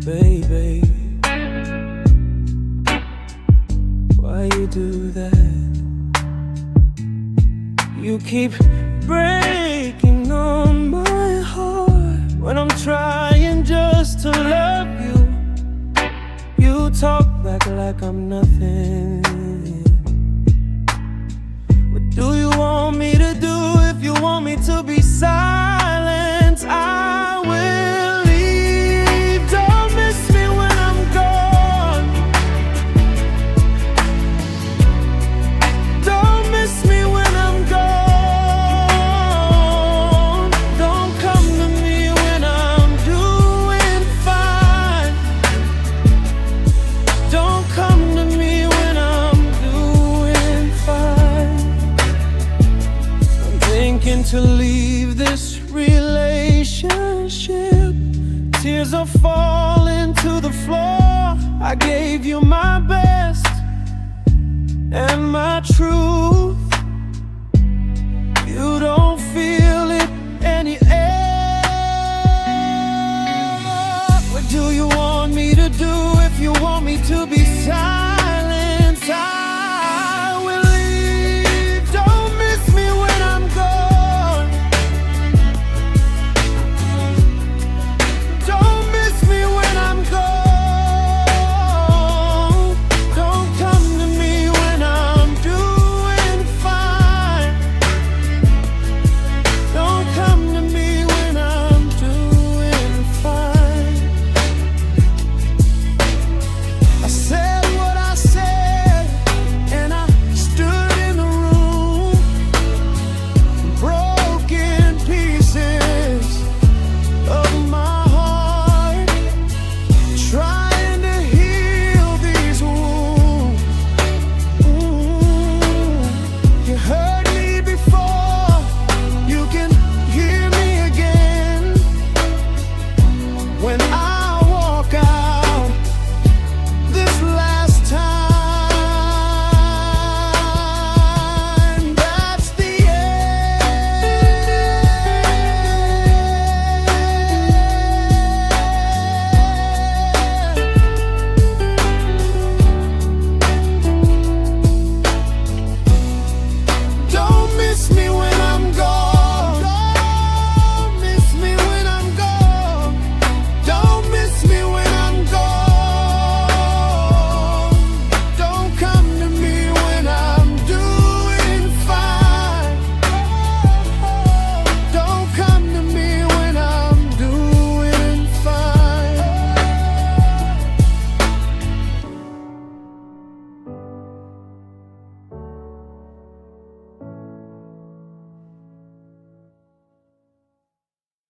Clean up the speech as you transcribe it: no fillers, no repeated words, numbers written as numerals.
Baby, why you do that? You keep breaking on my heart when I'm trying just to love you. You talk back like I'm nothing. What do you want me to do? If you want me to be silent, I will leave. Don't miss me when I'm gone. Don't miss me when I'm gone. Don't come to me when I'm doing fine. Don't come to me when I'm doing fine. I'm thinking to leave this relationship. Tears are falling to the floor. I gave you my best and my truth. You don't feel it anymore. What do you want me to do? If you want me to be